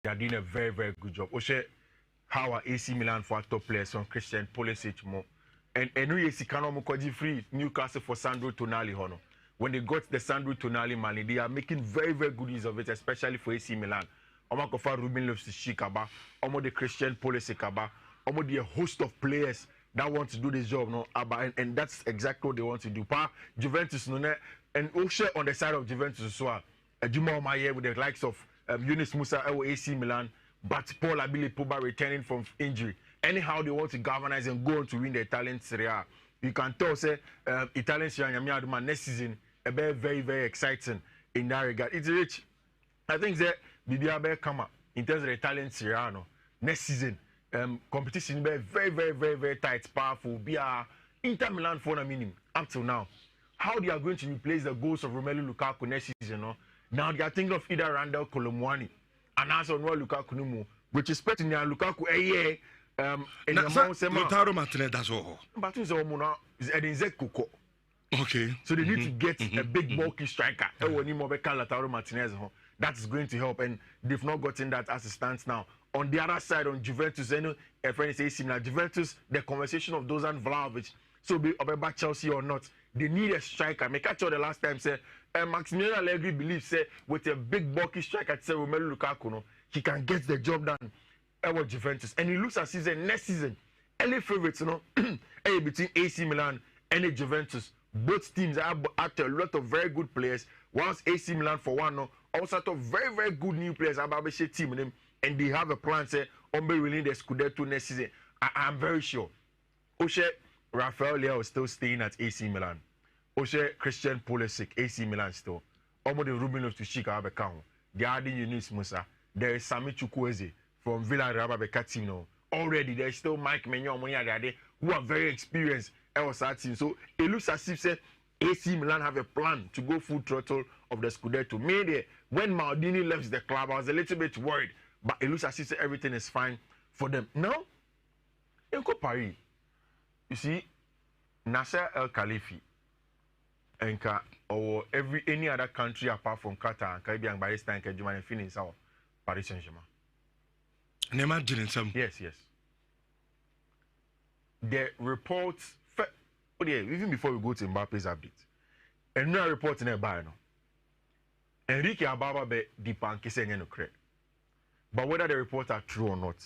They are doing a very, very good job. Oshe, how are AC Milan for top players on Christian Pulisic more? And we see Kano free Newcastle for Sandro Tonali Hono. When they got the Sandro Tonali money, they are making very, very good use of it, especially for AC Milan. Omo kofa Ruben Loftus-Cheek, omo the Christian Pulisic, omo the host of players that want to do this job, no, and that's exactly what they want to do. Pa Juventus, no, and also on the side of Juventus as well. Juma Omaye with the likes of Yunus Musa, AC Milan, but Paul Abile Pogba returning from injury. Anyhow, they want to galvanize and go on to win the Italian Serie A. You can tell, say, Italian Serie A next season, very, very, very exciting in that regard. It's rich. I think that Bibiabe come up in terms of the Italian Serie A, no, next season. Competition be very, very, very, very tight, powerful. Be Inter Milan for a minimum up till now. How they are going to replace the goals of Romelu Lukaku next season? No? Now they are thinking of either Randall Colomwani and also Lukaku Numu, which is betting Lukaku a year. Lautaro Martinez, that's all. But it's Edinze. Okay. So they need to get a big bulky striker. Lautaro Martinez. That is going to help, and they've not gotten that as it stands now. On the other side, on Juventus, a friend says similar. Juventus, the conversation of Dusan Vlahovic, so be about Chelsea or not, they need a striker. Make sure the last time say Maximilian Allegri believes say with a big bulky striker, say Romelu Lukaku, no, he can get the job done. With Juventus, and he looks at season next season. Any favorites, between AC Milan and Juventus. Both teams are after a lot of very good players. Whilst AC Milan for one, also have very, very good new players. Ababeshe team them, and they have a plan. Say, Ombe winning the Scudetto next season. I'm very sure. Oshe Rafael Leao is still staying at AC Milan. Oshe Christian Pulisic, AC Milan still. Omo the Ruben Loftus-Cheek Abekao. They are adding Yunus Musa. There is Sami Chukwueze from Villarreal team now. Already there's still Mike Maignan who are very experienced at that team. So it looks as if say AC Milan have a plan to go full throttle of the Scudetto. Maybe when Maldini left the club, I was a little bit worried, but it looks as if everything is fine for them. Now, in Paris, you see, Nasser El Khalifi and or any other country apart from Qatar and Caribbean by this time, Germany finish our Paris Saint-Germain. Yes. The reports, even before we go to Mbappe's update, and no report in a buy no. Enrique Ababa be dipankise no credit. But whether the reports are true or not,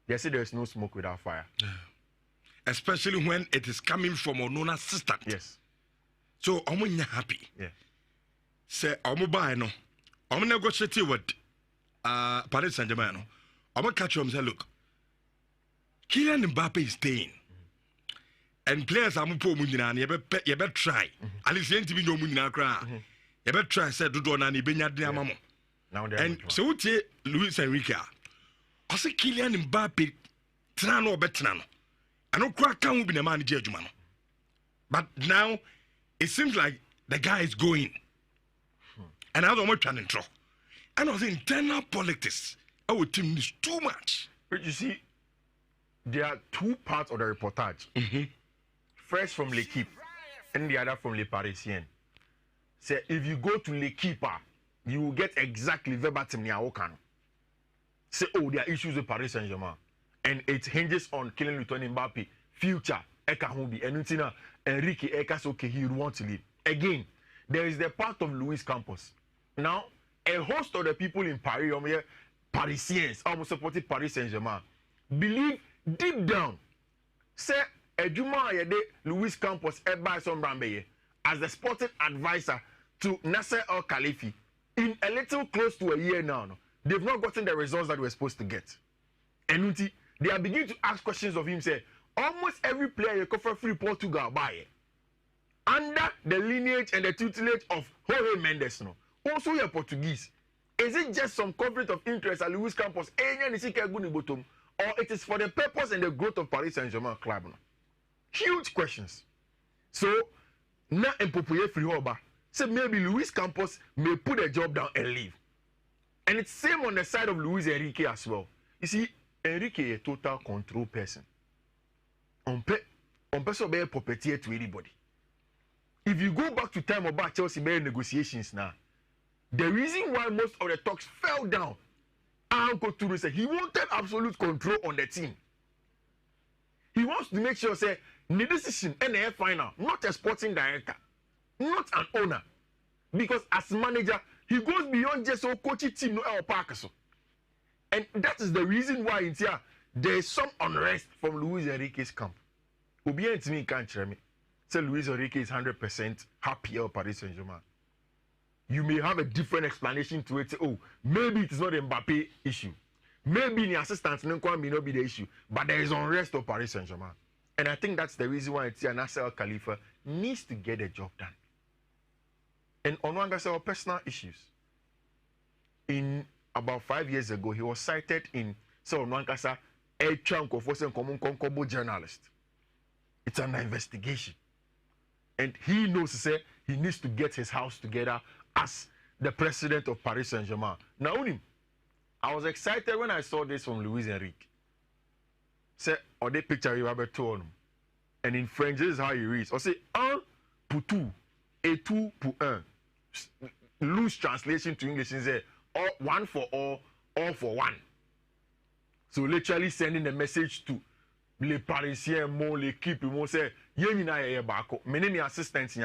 they say there is no smoke without fire. Especially when it is coming from an assistant. Yes. So I'm happy. Yeah. Say I'm buy no. I'm negotiating with Paris Saint-Germain no. I'm going to catch him and say, look, Kylian Mbappe is staying. And players are moving on, you better try. At least you ain't even know money now. You better try, said, do not any benya mamo. And so, what you Luis Enrique? I say, Kylian Mbappe, Trano Betrano. I know crack can't be a manager, man. But now, it seems like the guy is going. And I don't want to intro. And I was internal politics. Our team is too much. But you see, there are two parts of the reportage. First from L'Equipe and the other from Le Parisien. Say, if you go to L'Equipe, you will get exactly verbatim Niaokano. Say, oh, there are issues with Paris Saint-Germain. And it hinges on Kylian Mbappe, future, Eka Humbi, and Untina, Enrique Eka, okay, he will want to leave. Again, there is the part of Luis Campos. Now, a host of the people in Paris, Parisians, almost supporting Paris Saint-Germain, believe deep down, say, Ejuma Ayede Luis Campos Ebason Brambeye as the sporting advisor to Nasser El Khalifi in a little close to a year now. They've not gotten the results that we're supposed to get. And they are beginning to ask questions of him, say, almost every player you cover free Portugal buy under the lineage and the tutelage of Jorge Mendes. No? Also, you're Portuguese. Is it just some conflict of interest at Luis Campos, or it is for the purpose and the growth of Paris Saint-Germain club? No? Huge questions. So, now in Popuye Frihoba, say maybe Luis Campos may put the job down and leave. And it's same on the side of Luis Enrique as well. You see, Enrique is a total control person. On person be property to anybody. If you go back to time about Chelsea negotiations now, the reason why most of the talks fell down, Uncle Turu said he wanted absolute control on the team. He wants to make sure say the decision and the final, not a sporting director, not an owner, because as manager he goes beyond just a coaching team no El Parker. And that is the reason why in here there is some unrest from Luis Enrique's camp. Obian to me can't tell me. Say Luis Enrique is 100% happy at Paris Saint-Germain. You may have a different explanation to it. Say, oh, maybe it is not an Mbappe issue. Maybe the assistance may not be the issue. But there is unrest of Paris Saint-Germain. And I think that's the reason why it's here Nasser Al Khalifa needs to get the job done. And on one side, personal issues. In about 5 years ago, he was cited in Nwankasa a chunk of what's common journalist. It's under investigation. And he knows say he needs to get his house together as the president of Paris Saint-Germain. Now, I was excited when I saw this from Luis Enrique. Say, or they picture you have told him. And in French, this is how he reads. Or say, un pour tout, et tout pour un. Loose translation to English is all one for all for one. So literally sending a message to les Parisiens, l'équipe, say, many assistants,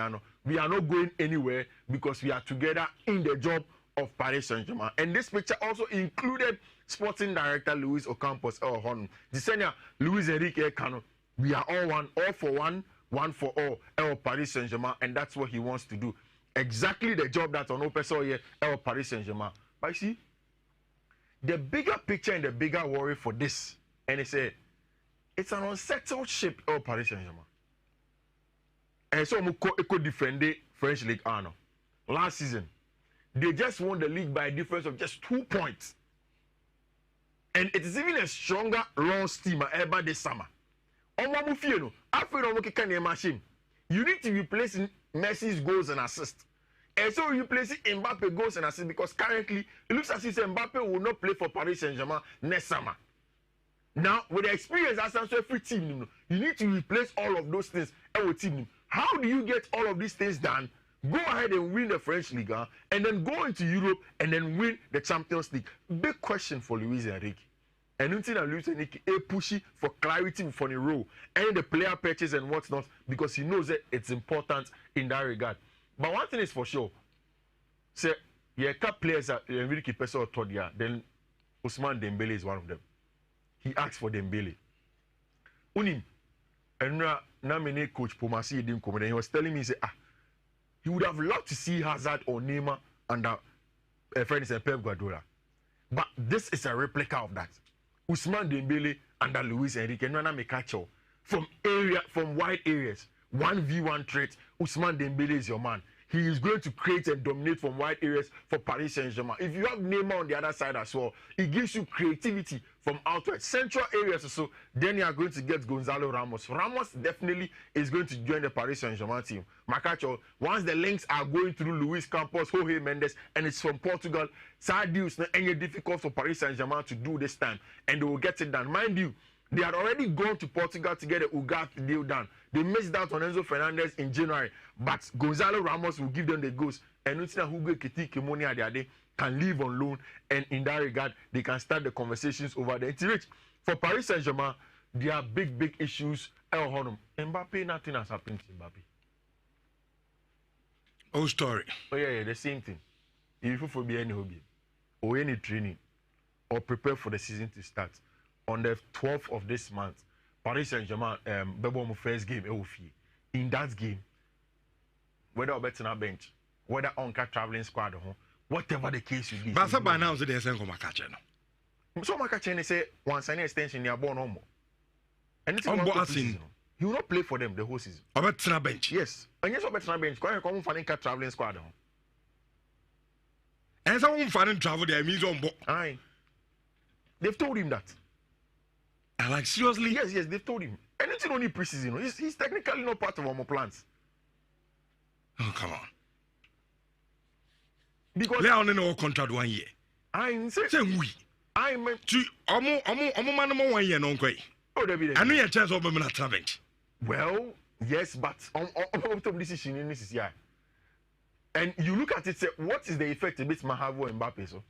we are not going anywhere because we are together in the job of Paris Saint-Germain. And this picture also included sporting director Luis Ocampos El Horn. The senior Luis Enrique Cano. We are all one, all for one, one for all, El Paris Saint-Germain, and that's what he wants to do. Exactly the job that Onope saw here, El Paris Saint-Germain. But you see, the bigger picture and the bigger worry for this, and it's an unsettled ship, El Paris Saint-Germain. And so we could defend the French League Arno. Last season, they just won the league by a difference of just 2 points. And it is even a stronger run steamer ever this summer. You need to replace Messi's goals and assists. And so replacing Mbappe goals and assists because currently it looks as if Mbappe will not play for Paris Saint-Germain next summer. Now, with the experience as every team, you need to replace all of those things. How do you get all of these things done? Go ahead and win the French League and then go into Europe and then win the Champions League. Big question for Luis Enrique. And until Luis Enrique pushy for clarity for the role and the player purchase and whatnot because he knows that it's important in that regard. But one thing is for sure, say yeah, players are Enrique Peso or Todia, then Ousmane Dembele is one of them. He asked for Dembele. Unim, and now many coach Pomasi didn't come and he was telling me, say, he would have loved to see Hazard or Neymar under friend is Pep Guardiola. But this is a replica of that. Ousmane Dembele under Luis Enrique, Nana Mekacho from wide areas, 1v1 threat. Ousmane Dembele is your man. He is going to create and dominate from wide areas for Paris Saint-Germain. If you have Neymar on the other side as well, it gives you creativity from outward central areas or so. Then you are going to get Gonzalo Ramos. Ramos definitely is going to join the Paris Saint-Germain team. Makacho, once the links are going through Luis Campos, Jorge Mendes, and it's from Portugal, Sadio is not any difficult for Paris Saint-Germain to do this time, and they will get it done. Mind you, they had already gone to Portugal to get the Ugarte deal done. They missed out on Enzo Fernandez in January, but Gonzalo Ramos will give them the goals. And Hugo Ekitike can leave on loan, and in that regard, they can start the conversations over there. For Paris Saint-Germain, there are big issues. Mbappe, nothing has happened to Mbappe. Oh, story. Oh yeah, the same thing. If you be any hobby, or any training, or prepare for the season to start, on the 12th of this month, Paris Saint-Germain, Bebomo first game, in that game, whether better on bench, whether on traveling squad, whatever the case will be. But by now, they say, so Makachen say, once any extension, you are born no more. And it's he will not play for them the whole season. Better bench. Yes. And yes, better bench. Quite common for traveling squad. And someone finding travel there means on board. Aye. They've told him that. Like seriously? Yes, they've told him. And it's only preseason. He's technically not part of our plans. Oh, come on. Because they only know contract 1 year. I'm saying we. I meant to man 1 year no quay. Oh, David. I know your chance of being a bench. Well, yes, but on top decision in this year. And you look at it, say, what is the effect a bit Mahavo and Mbappe? So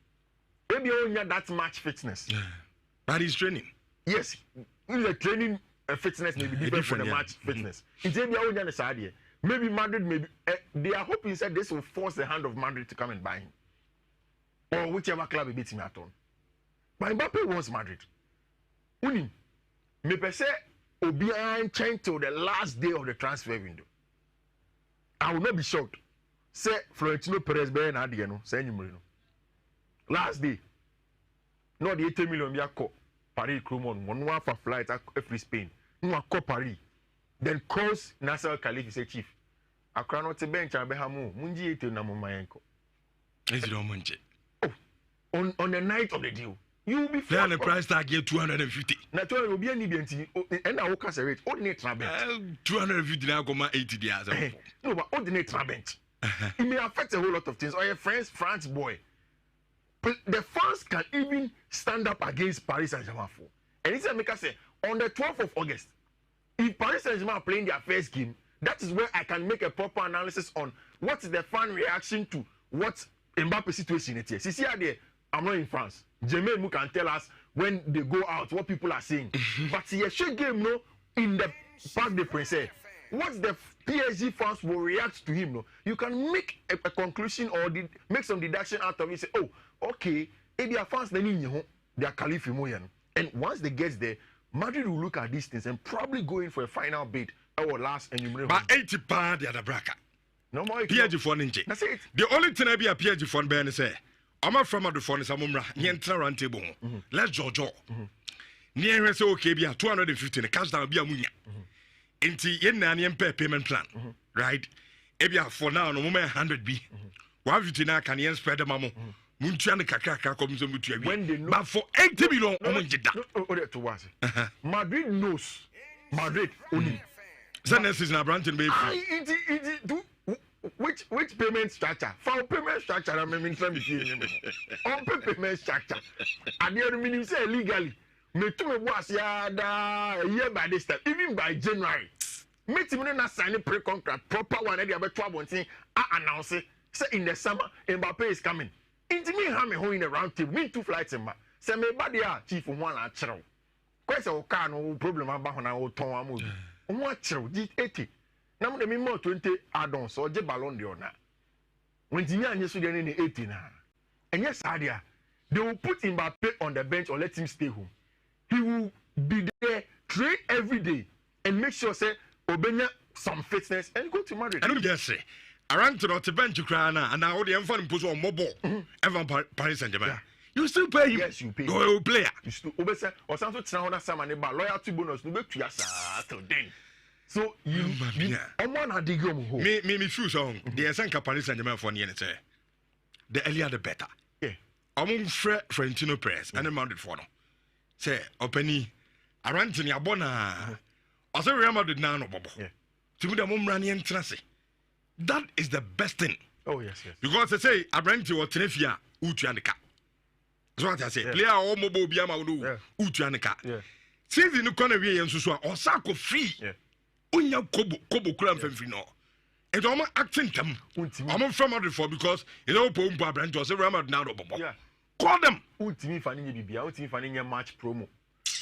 Maybe only that much fitness. But he's training. Yes, the training fitness may be different from the match fitness. It's maybe only the side. Maybe Madrid, maybe they are hoping that this will force the hand of Madrid to come and buy him, or whichever club he beats him at on. But Mbappe wants Madrid. Uni, me per se, Obiang chain till the last day of the transfer window. I will not be shocked. Say Florentino Perez be na ade no, say nyumre no. Last day. No the 80 million ya ko Paris Cromon, one for flight every Spain. No ko Paris. Then calls Nasser Khalifa say chief. Akra no te bench abehamu, munji 80 na mo mayenko. Is it on Monday? Oh, on the night of the deal. You will be fair. The price tag here 250. Na to will be any BNT and I will cast a rate. Ordinate bench. 250 now go 80 days. No, but ordinate bench. It may affect a whole lot of things. Or your friends, France boy. But the fans can even stand up against Paris Saint-Germain. And it's make us say on the 12th of August, if Paris Saint-Germain are playing their first game, that is where I can make a proper analysis on what is the fan reaction to what Mbappe situation it is. See here, I'm not in France. Jermaine can tell us when they go out what people are saying. But see, a short game, no, in the Parc des Princes, what the PSG fans will react to him, no, you can make a conclusion or make some deduction out of it. Say, oh, okay, if they are fans, they are Califimoyan. And once they get there, Madrid will look at these things and probably go in for a final bid or last and but 80 pound the other bracket. No more PSG phone inje. That's it. The only thing I be a PSG phone ben say, I'm a from the phone is a mumra, yentra round table. Let's Jojo. Near say okay be a 250 cash down be a munya. Inti yen na nyempe payment plan. Right? Ebia for now no moment 100 B. 150 na can yen spread the mamo. Munchian kakaka comes to when they know, but for 80 million to was Madrid knows Madrid only. This is a Branton baby. Which payment structure? For payment structure, I mean, on payment structure. And the other meaning say legally. Me to me was a year by this time, even by January. Me to me not sign a pre-contract proper one. They have a trouble thing. I announce it. Say in the summer, Mbappe is coming. Into me, have me home in a round table. Me 2 flights in my. Say me body chief of one at Chero. Quite a car no problem about when I will turn a movie. What Chero did 80. Now the more 20 add-ons or the ballon de honor. When Tina and yesterday in the 80 now. And yes, idea. They will put Mbappe on the bench or let him stay home. He will be there, train every day, and make sure say Obenya some fitness and go to Madrid. I don't just say. Around to the bench you cry now, and now the infant puts on mobile. Ever Paris Saint-Germain. Yeah. You still pay him. Yes, you pay. Go player. You still obey or something to now some money but loyalty bonus no be to us till then. So you I'm one had dig me feel so. The Sanka Paris Saint-Germain for the say. The earlier the better. Yeah. Among Florentino Perez and the mounted for no. Say openi around to Yabona. Also Real Madrid now no bobo. Yeah. To the mum running and trust. That is the best thing. Oh yes, yes. Because they say Abraham or Tenefia Utuanica. That's what I say. Yeah. Player or mobile Biama Utuanica. Yeah. Since in the corner we and Susua or Sako free. Yeah. Unya Kobo Kram Femfino. And I'm acting them. I'm from Madrid for because you know Pompa Brand was a Ramad now. Yeah. Call them. Ultimate finding BBA, ultimate finding a match promo.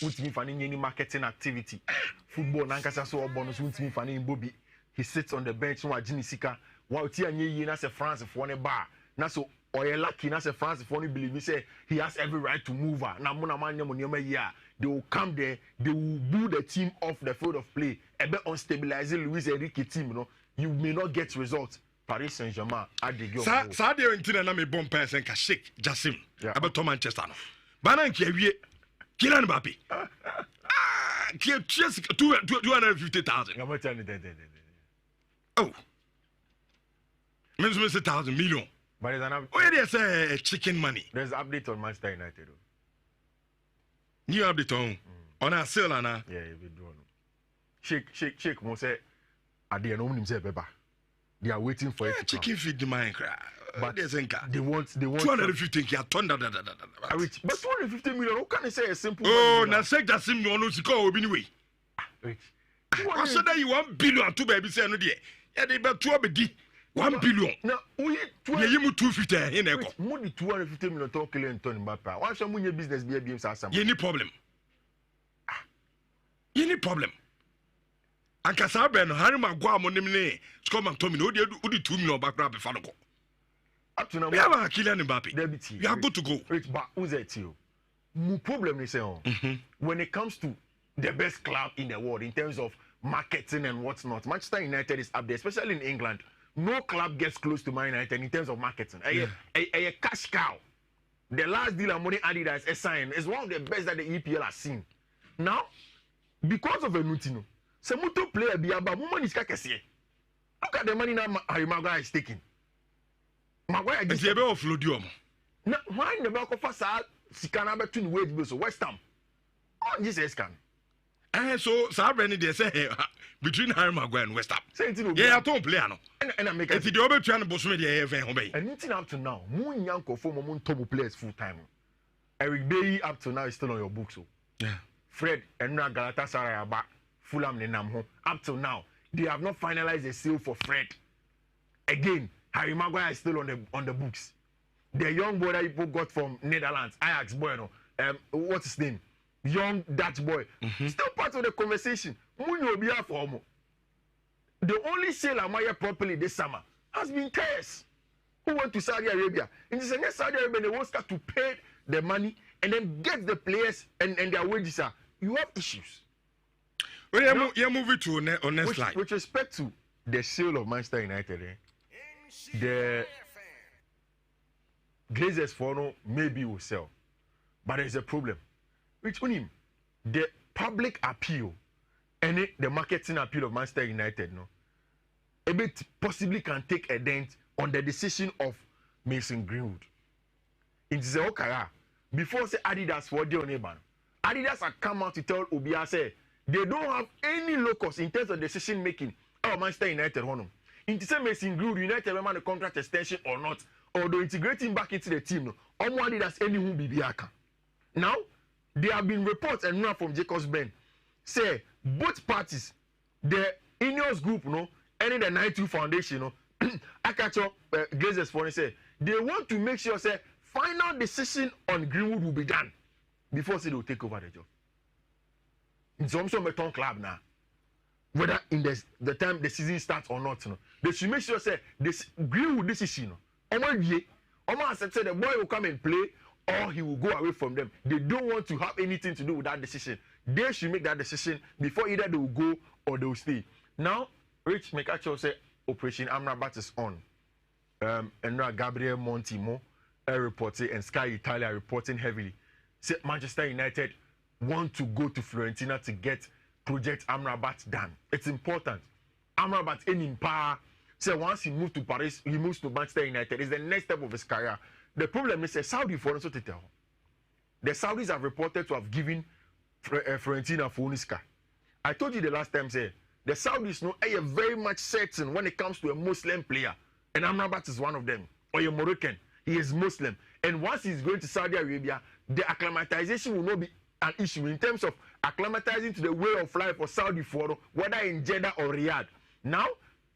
Ultimate finding any marketing activity. Football Nankasa so bonus ultimate finding Bobby. He sits on the bench no agini sika wa oti anye na say France for ne bar na so oye lucky na say France for ne believe me say he has every right to move her na mo na manya mo nyama yi a they will come there, they will boo the team off the field of play ebe unstabilize Luis Enrique team no you may not get results. Paris Saint-Germain adigi o sa de ntina na me bon person ka Sheikh Jassim abeto Manchester no bana nkia wie Kylian Mbappe kia 250,000 oh, means 1,000 million. But there's an where they say chicken money. There's an update on Manchester United. New update on our sale, Anna. Yeah, you do. Shake, mo say, at the end of the they are waiting for it. Chicken feed the mind cry. But they want 250 ton. But 250 million, how can I say a simple? Oh, now say that sim no no siko obi anyway. Also that you 1 billion to baby say no there. Yeah, they bet 2 obedi. 1 billion. Now, we Yeah, you move 250 in echo. more than 250 million talk killing Tony Mbappe. Why should your business be a BM Sassam? You need problem. You need problem. And Casaben, Harry Maguire, Monimne, Scott McTominay, who did 2 million back grab before go. Up to now, We have a Kylian Mbappe. Deputy. You are good to go. Rich, but who's that you? My problem is when it comes to the best club in the world in terms of marketing and what's not, Manchester United is up there, especially in England. No club gets close to Man United in terms of marketing. A cash cow. The last deal of money Adidas is signed is one of the best that the EPL has seen. Now, because of a Nutino, some player be about woman is kakesi. Look at the money now Harry Maguire is taking. Maguire is a bit of Lodium. Now, why never go for Sal Sikana between Wales West Ham? Oh, Jesus can. So Sabrina they say between Harry Maguire and West Ham. Yeah, I don't play no. And I make it the other trying to boss me the FA. And until up to now, Moon Yanko for Moon top players full time. Eric Bailly up to now is still on your books. So yeah. Fred and Galatasaray are back. Fulham Nenamho. Up till now, they have not finalized a sale for Fred. Again, Harry Maguire is still on the books. The young boy that people got from Netherlands, Ajax boy, what's his name? Young Dutch boy, still part of the conversation. The only sale Amaya properly this summer has been Tess, who went to Saudi Arabia. And in Saudi Arabia, they won't start to pay the money and then get the players and their wages. You have issues. Well, you're moving to next slide. With respect to the sale of Manchester United, the Glazers for no maybe will sell, but there's a problem. Which on him, the public appeal and the marketing appeal of Manchester United, a bit possibly can take a dent on the decision of Mason Greenwood. In Okara, before say Adidas for the neighbor, Adidas have come out to tell Obia say they don't have any locus in terms of decision making. Oh, Manchester United, in the Mason Greenwood, United remember the contract extension or not, or they integrating back into the team. Adidas anyone be now. There have been reports and now from Jacobs Ben say both parties, the Ineos group, and the 92 Foundation, Akacho Glazers for say they want to make sure say final decision on Greenwood will be done before say they will take over the job. In some Beton club now, whether in the time the season starts or not, they should make sure say this Greenwood decision, accept say the boy will come and play. Or he will go away from them. They don't want to have anything to do with that decision. They should make that decision before either they will go or they will stay. Now, Rich Mekacho said Operation Amrabat is on. And now Gabriel Montimo reporting and Sky Italia reporting heavily. Said Manchester United want to go to Fiorentina to get Project Amrabat done. It's important. Amrabat in power. So once he moves to Paris, he moves to Manchester United. It's the next step of his career. The problem is Saudi for also to tell. The Saudis have reported to have given Fiorentina for Uniska. I told you the last time, say the Saudis are very much certain when it comes to a Muslim player, and Amrabat is one of them, or a Moroccan. He is Muslim, and once he's going to Saudi Arabia, the acclimatization will not be an issue in terms of acclimatizing to the way of life for Saudi for whether in Jeddah or Riyadh. Now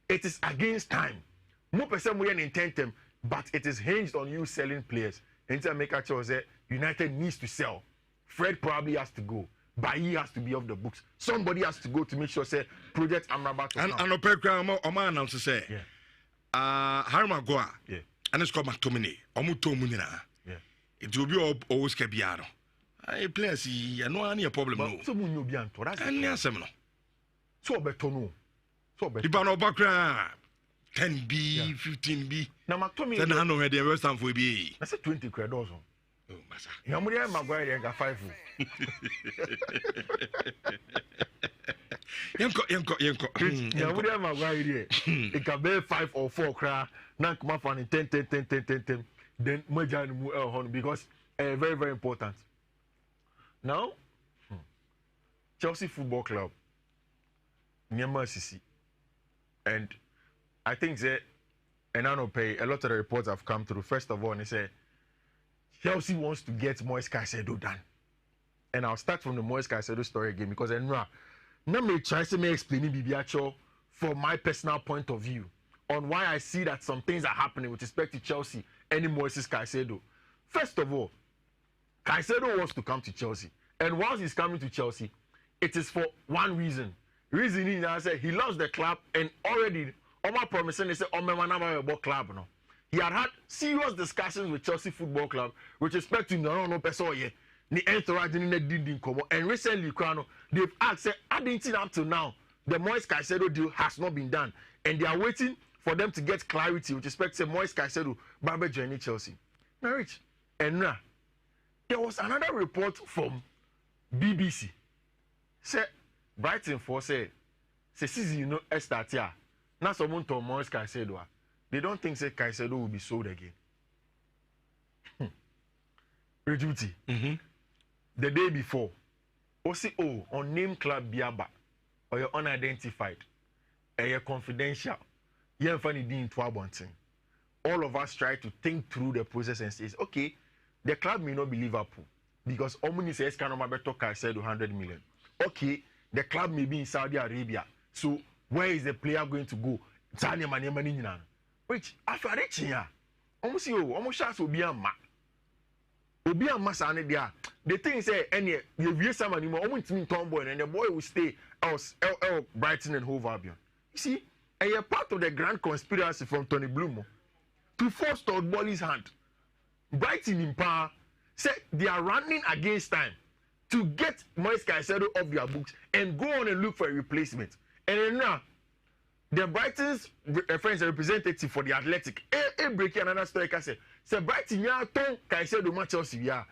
it is against time. More person we intend them. But it is hinged on you selling players. Inter make a choice that United needs to sell. Fred probably has to go. Bailly has to be off the books. Somebody has to go to make sure say Project Amrabat. And on program, Oma announced to say, Harry Maguire, and it's called McTominay, Omuto Munina. It will be always Cabiano. I place, I know any problem. No, so mun you be anto. That's and yes, no. So better no. So better. Ibano Bakra. 10B, 15B. Now, McTominay. Then I know where the rest of will be. I said 20 credits. Oh, Massa. Yamuria Maguire got 5. Yanko. Yamuria Maguire. It can be 5 or 4 cra. Now come up on 10. Then Majan Muel because very, very important. Now, Chelsea Football Club. Nyama Sisi. And I think that, and I don't pay, a lot of the reports have come through. First of all, they say Chelsea wants to get Moise Caicedo done. And I'll start from the Moise Caicedo story again because now me try to explain Bibiacho from my personal point of view on why I see that some things are happening with respect to Chelsea and Moises Caicedo. First of all, Caicedo wants to come to Chelsea. And once he's coming to Chelsea, it is for one reason. Reason is I said he loves the club and already Omar promising they say about club now. He had had serious discussions with Chelsea Football Club with respect to no person here. And recently, they've asked, adding up to now, the Moise Caicedo deal has not been done. And they are waiting for them to get clarity with respect to Moise Caicedo, Mbappe joining Chelsea. Now, Rich, and now, there was another report from BBC. Say, Brighton for say season you know start here. Now someone told Moise Caicedo. They don't think say Caicedo will be sold again. Reduty. The day before, OCO unnamed club Biaba or you're unidentified, and you're confidential. You're funny doing to all of us try to think through the process and say, okay, the club may not be Liverpool because Omni says Canomabeto Caicedo 100 million. Okay, the club may be in Saudi Arabia. So where is the player going to go? Which after reaching here, almost shots will be a ma. Obi and Masane there. The thing is, any you hear someone anymore, almost mean Tomboy, and the boy will stay else Brighton and Hove Albion. You see, and you're part of the grand conspiracy from Tony Bloom to force Todd Bolly's hand. Brighton in power said they are running against time to get Moise Caicedo off their books and go on and look for a replacement. And then now, the Brighton's friends representative for the Athletic, breaking another story, say Brighton, yeah, Tom Caicedo, match Chelsea, yeah.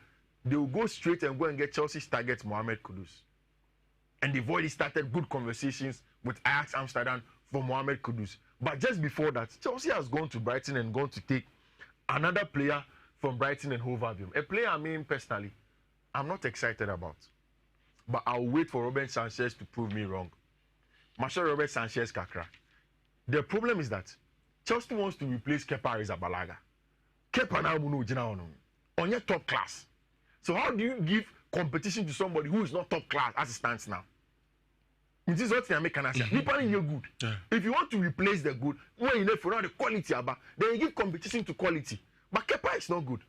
They will go straight and go and get Chelsea's target, Mohamed Kudus. And they've already started good conversations with Ajax Amsterdam for Mohamed Kudus. But just before that, Chelsea has gone to Brighton and gone to take another player from Brighton and Hove Albion. A player, I mean, personally, I'm not excited about. But I'll wait for Robert Sanchez to prove me wrong. Marshal Robert Sanchez Kakra. The problem is that Chelsea wants to replace Kepa Arrizabalaga. Kepa now on your top class. So how do you give competition to somebody who is not top class as it stands now? It is what I make an answer. People in your good. Yeah. If you want to replace the good, when you know for now the quality about, then you give competition to quality. But Kepa is not good.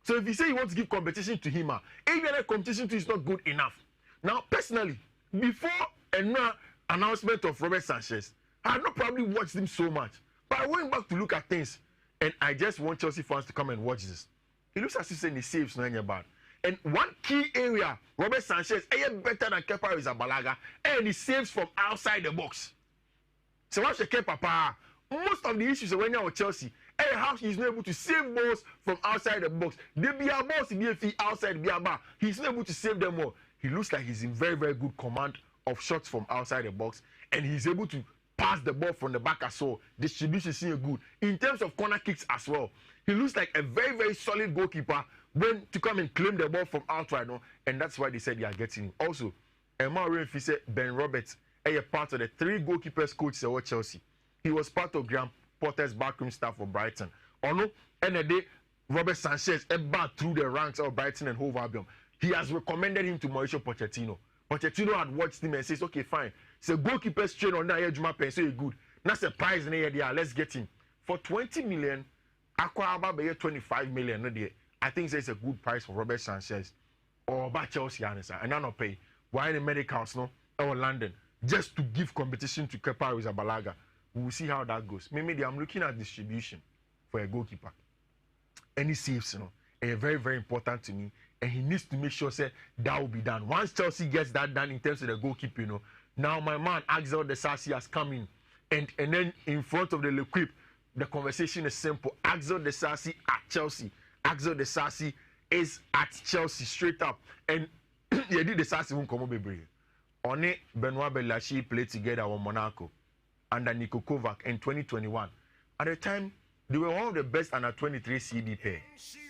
So if you say you want to give competition to him, even the competition to is not good enough. Now, personally, before and now announcement of Robert Sanchez, I had not probably watched him so much. But I went back to look at things, and I just want Chelsea fans to come and watch this. It looks as if he saves no bad. And one key area, Robert Sanchez, is better than Kepa Arrizabalaga, and he saves from outside the box. So once you Kepa, most of the issues when you're with Chelsea, how he's not able to save balls from outside the box. They be a boss, be outside, be a bar. He's not able to save them all. He looks like he's in very, very good command of shots from outside the box, and he's able to pass the ball from the back as well. Distribution is good. In terms of corner kicks as well, he looks like a very, very solid goalkeeper when to come and claim the ball from outside, no? And that's why they said they are getting him. Also, Emma Renfrey said Ben Roberts, a part of the 3 goalkeepers coach at Chelsea. He was part of Graham Potter's backroom staff for Brighton. Ono, and a day, Robert Sanchez back through the ranks of Brighton and Hove Albion. He has recommended him to Mauricio Pochettino. Pochettino had watched him and says, okay, fine. So goalkeepers train on that Juma pen, so you're good. That's a prize in the year. Let's get him. For 20 million, Aquaba 25 million. I think it's a good price for Robert Sanchez or by Chelsea, and I don't pay. Why in the medicals, no? Or London, just to give competition to Kepa Arrizabalaga. We will see how that goes. Maybe I'm looking at distribution for a goalkeeper. Any saves, you know, and very, very important to me. And he needs to make sure say that will be done. Once Chelsea gets that done in terms of the goalkeeper, you know, now my man Axel Desasi has come in, and then in front of the L'Equipe, the conversation is simple. Axel Desasi at Chelsea. Axel Desasi is at Chelsea straight up, and yeah, the Desasi won't come over. On it, Benoit Belashi played together with Monaco under Niko Kovac in 2021. At the time, they were one of the best under 23 CD pair.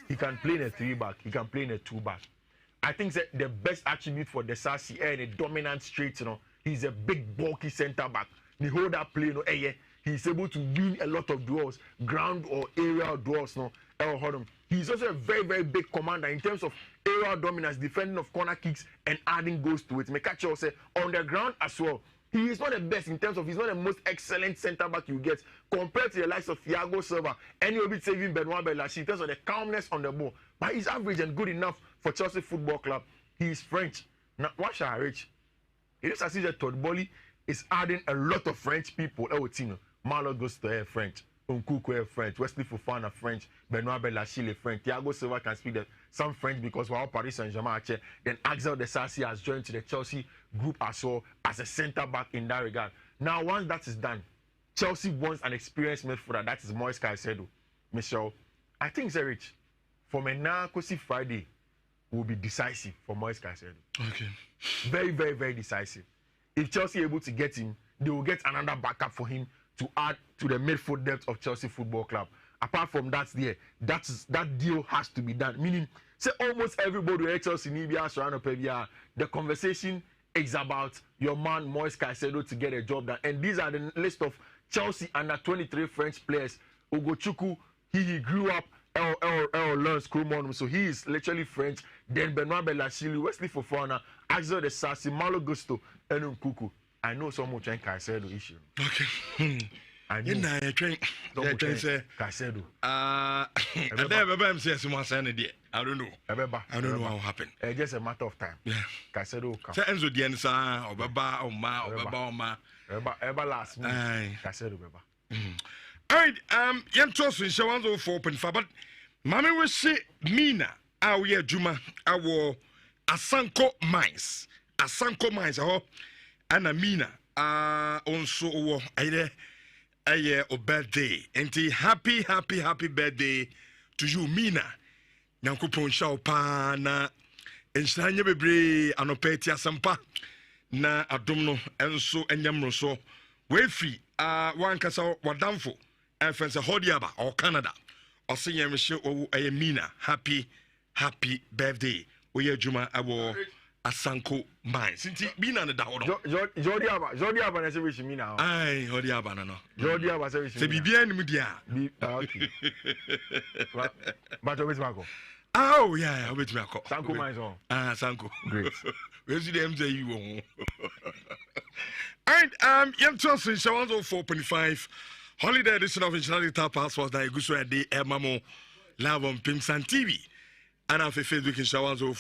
He can play in a 3-back. He can play in a 2-back. I think that the best attribute for Desasi and a dominant straight, you know, he's a big, bulky centre back. The whole that play, you know, he's able to win a lot of duels, ground or aerial duels, you know. He's also a very, very big commander in terms of aerial dominance, defending of corner kicks, and adding goals to it. Mekacho say on the ground as well. He is not the best in terms of, he's not the most excellent centre back you get compared to the likes of Thiago Silva and you'll be saving Benoit Belashi in terms of the calmness on the ball. But he's average and good enough for Chelsea Football Club. He is French. Now, what shall I reach? It is as if that Todd Bolly is adding a lot of French people. Malo Gusto is French. Nkunku is French. Wesley Fofana French. Benoit Belashi is French. Thiago Silva can speak some French because while Paris Saint-Germain are then Axel Desassi has joined to the Chelsea group as well as a centre-back in that regard. Now, once that is done, Chelsea wants an experienced midfielder. That is Moise Caicedo. Michel, I think Zerich, from a now Friday, will be decisive for Moise Caicedo. Okay. Very, very, very decisive. If Chelsea are able to get him, they will get another backup for him to add to the midfield depth of Chelsea Football Club. Apart from that, that deal has to be done. Meaning, say almost everybody at Chelsea, the conversation is about your man Moise Caicedo to get a job done. And these are the list of Chelsea under 23 French players. Ugochukwu, he grew up learns Krumon, so he is literally French. Then Benoit Belashi, Wesley Fofana, Axel Desassi, Malo Gusto, and Nkunku. I know so much in Caicedo issue. Okay. I know. Caicedo. I don't know. I don't know what will happen. It's just a matter of time. Yeah. Caicedo will come. So Enzo Diensa, Obaba, Ever last minute. Caicedo, Beba. All right, yam toss in Shawans 4.5, but Mammy will say Mina, our Juma, our Asanko Mines, and Mina, also a year of birthday, and happy birthday to you, Mina. Nankupon Shawpana, and Shanya Bebre, Anopetia Sampa, na Adomno, and so and Yamroso, way free, one Casa Wadamfo. And friends, Hodiaba or Canada, or senior Michelle or Mina, happy birthday. We are Juma our Asanko mine. Since he been on the down. Jordiaba, I say, wish me now. Aye, Hodiaba, no. Jordiaba, say, be behind media. Okay. But always Marco. Oh, yeah, wait, Marco. Sanko mine on. Sanko. Great. Where's the MJ? And young Johnson, Shawans 4.5. Holiday edition of International Tapas was that Gusu Adi Emamo live on Pimsan TV. And after Facebook in Shawans 4.